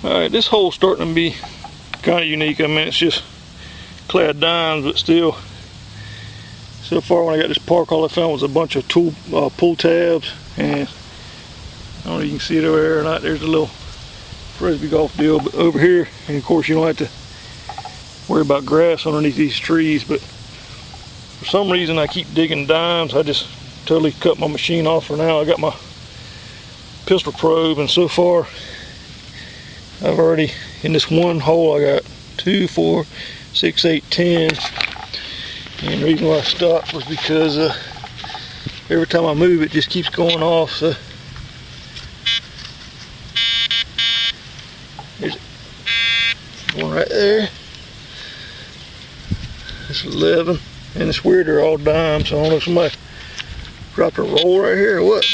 Alright, this hole's starting to be kind of unique. I mean, it's just clad dimes, but still, so far when I got this park, all I found was a bunch of pull tabs, and I don't know if you can see it over there or not. There's a little frisbee golf deal over here, and of course you don't have to worry about grass underneath these trees, but for some reason I keep digging dimes. I just totally cut my machine off for now. I got my pistol probe, and so far I've already, in this one hole, I got 2, 4, 6, 8, 10. And the reason why I stopped was because every time I move it just keeps going off. So there's one right there. It's 11. And it's weird, they're all dimes, so I don't know if somebody dropped a roll right here or what.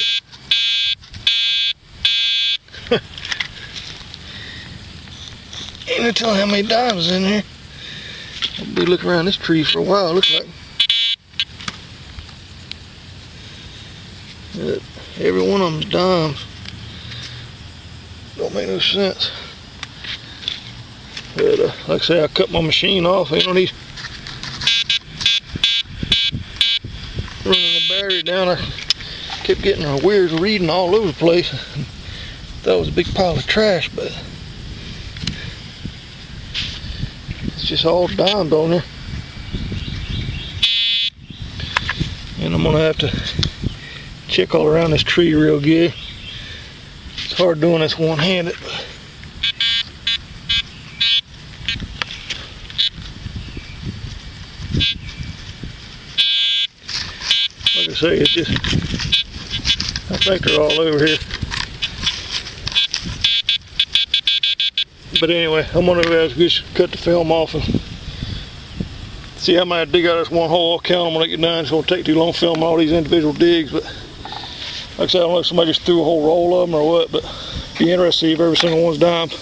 Ain't no telling how many dimes is in here. I'll be looking around this tree for a while, it looks like. Every one of them's dimes. Don't make no sense. But like I say, I cut my machine off. Ain't no need running the battery down. I kept getting a weird reading all over the place. That was a big pile of trash, but it's just all dimed on there. And I'm gonna have to check all around this tree real good. It's hard doing this one-handed. Like I say, it's just, I think they're all over here. But anyway, I'm gonna just cut the film off and see how many I dig out of this one hole. I'll count them when I get done. It's gonna take too long filming all these individual digs, but like I said, I don't know if somebody just threw a whole roll of them or what, but be interested to see if every single one's dimed.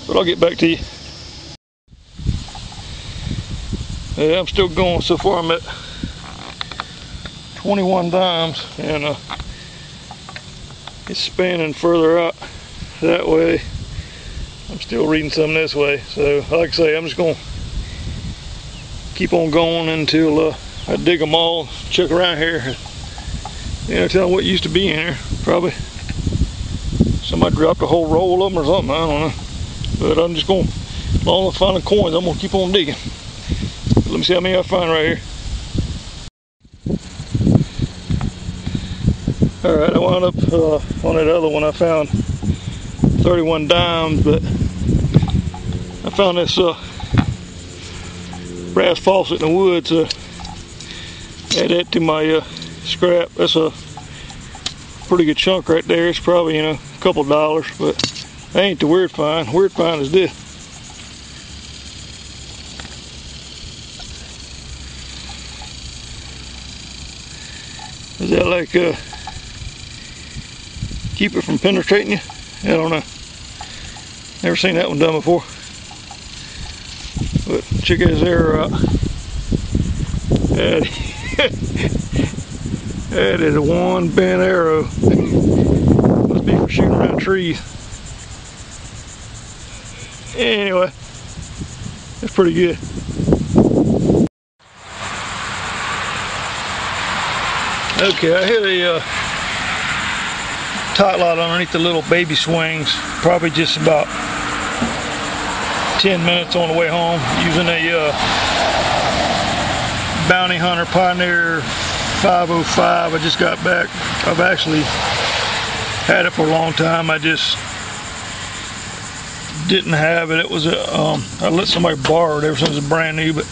But I'll get back to you. Yeah, I'm still going. So far I'm at 21 dimes, and it's spanning further out that way. I'm still reading some this way. So like I say, I'm just gonna keep on going until I dig them all, check around here. You know, tell them what used to be in here. Probably somebody dropped a whole roll of them or something, I don't know. But I'm just going, as long as I find the coins, I'm gonna keep on digging. Let me see how many I find right here. Alright, I wound up on that other one. I found 31 dimes, but I found this brass faucet in the woods. Add that to my scrap. That's a pretty good chunk right there. It's probably, you know, a couple dollars, but that ain't the weird find. Weird find is this. Is that like keep it from penetrating you? I don't know. Never seen that one done before. But check his arrow out. That is one bent arrow. Must be for shooting around trees. Anyway, that's pretty good. Okay, I hit a tight lot underneath the little baby swings. Probably just about 10 minutes on the way home, using a Bounty Hunter Pioneer 505. I just got back. I've actually had it for a long time. I just didn't have it. It was I let somebody borrow it ever since it was brand new, but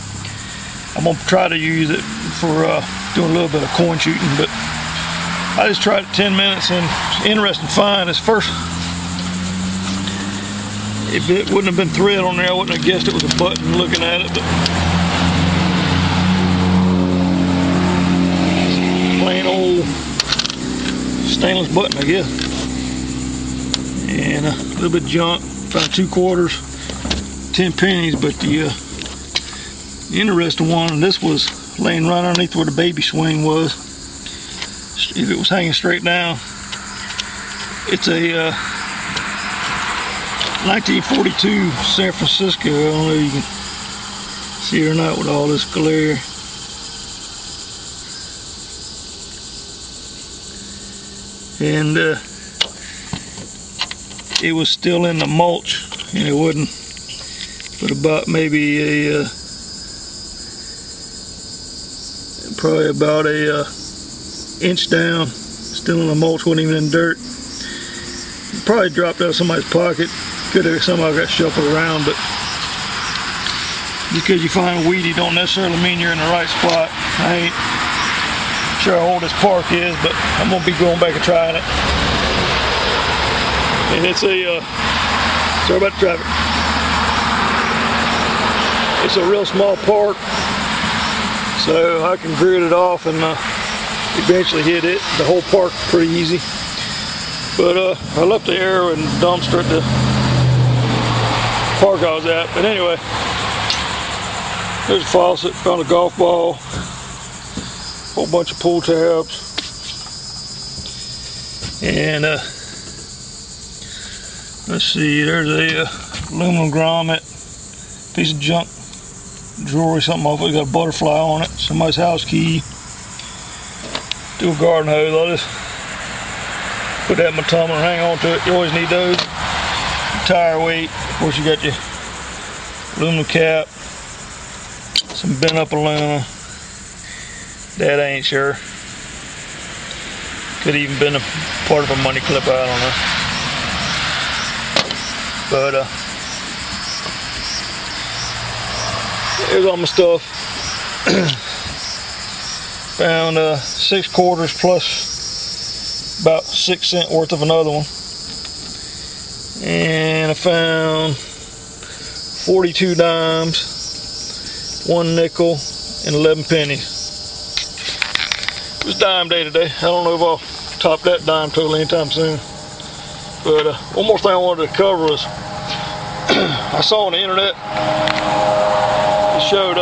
I'm gonna try to use it for doing a little bit of coin shooting. But I just tried it 10 minutes, and it's interesting to find. It's first, if it wouldn't have been thread on there, I wouldn't have guessed it was a button looking at it. But plain old stainless button, I guess. And a little bit of junk. Found 2 quarters, 10 pennies. But the interesting one, and this was laying right underneath where the baby swing was. If it was hanging straight down, it's a 1942 San Francisco. I don't know if you can see it or not with all this glare. And it was still in the mulch, and it wasn't but about maybe a probably about a inch down, still in the mulch, wasn't even in dirt. Probably dropped out of somebody's pocket. Could have somehow got shuffled around, but just because you find weedy don't necessarily mean you're in the right spot. I ain't sure how old this park is, but I'm gonna be going back and trying it. And it's a sorry about the traffic. It's a real small park, so I can grid it off and eventually hit it, the whole park, pretty easy. But I left the arrow and dumpster at the park I was at. But anyway, there's a faucet, found a golf ball, whole bunch of pool tabs, and let's see, there's a aluminum grommet, piece of junk jewelry, something off it, got a butterfly on it, somebody's house key, do a garden hose. I'll just put that in my tumbler and hang on to it. You always need those. Tire weight, of course you got your aluminum cap, some bent up aluminum, that I ain't sure, could even been a part of a money clip, I don't know. But here's all my stuff. Found 6 quarters plus about 6 cents worth of another one, and I found 42 dimes, 1 nickel, and 11 pennies. It was dime day today. I don't know if I'll top that dime total anytime soon. But one more thing I wanted to cover was I saw on the internet, it showed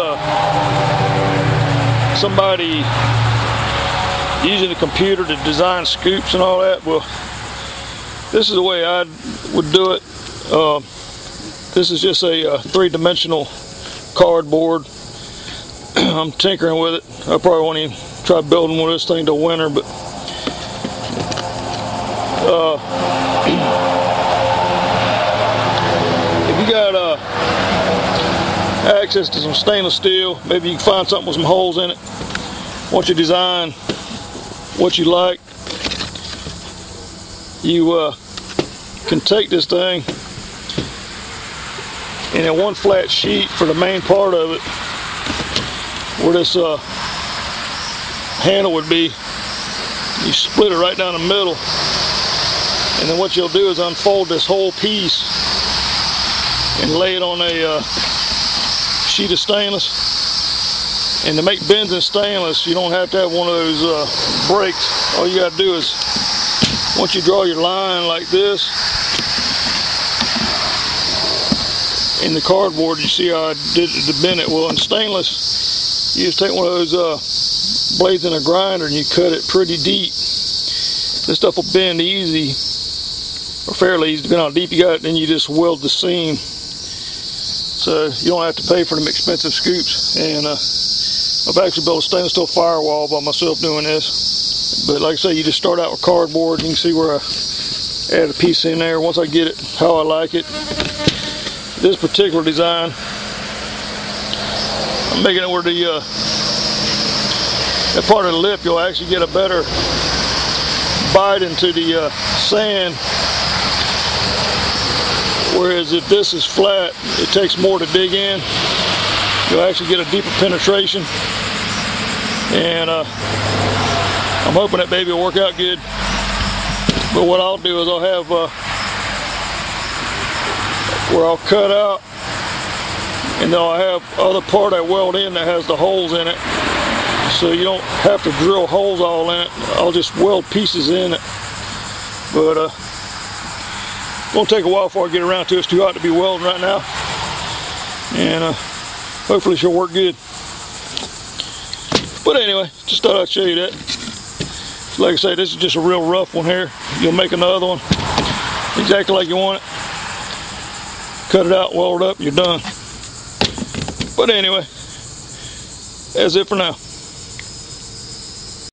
somebody using the computer to design scoops and all that. Well, this is the way I would do it. This is just a 3-dimensional cardboard. I'm tinkering with it. I probably won't even try building one of this thing till winter, but if you got access to some stainless steel, maybe you can find something with some holes in it. Once you design what you like, you can take this thing and in one flat sheet for the main part of it, where this handle would be, you split it right down the middle, and then what you'll do is unfold this whole piece and lay it on a sheet of stainless. And to make bends in stainless, you don't have to have one of those breaks. All you got to do is, once you draw your line like this in the cardboard, you see how I did it to bend it. Well, in stainless, you just take one of those blades in a grinder and you cut it pretty deep. This stuff will bend easy, or fairly easy, depending on how deep you got it. Then you just weld the seam, so you don't have to pay for them expensive scoops. And I've actually built a stainless steel firewall by myself doing this. But like I say, you just start out with cardboard. You can see where I add a piece in there. Once I get it how I like it, this particular design, I'm making it where the that part of the lip, you'll actually get a better bite into the sand. Whereas if this is flat, it takes more to dig in. You'll actually get a deeper penetration. And I'm hoping that baby will work out good. But what I'll do is I'll have where I'll cut out, and then I'll have other part I weld in that has the holes in it, so you don't have to drill holes all in it. I'll just weld pieces in it. But it's gonna take a while before I get around to it. It's too hot to be welding right now, and hopefully she'll work good. But anyway, just thought I'd show you that. Like I say, this is just a real rough one here. You'll make another one exactly like you want it. cut it out, weld it up, you're done. But anyway, that's it for now.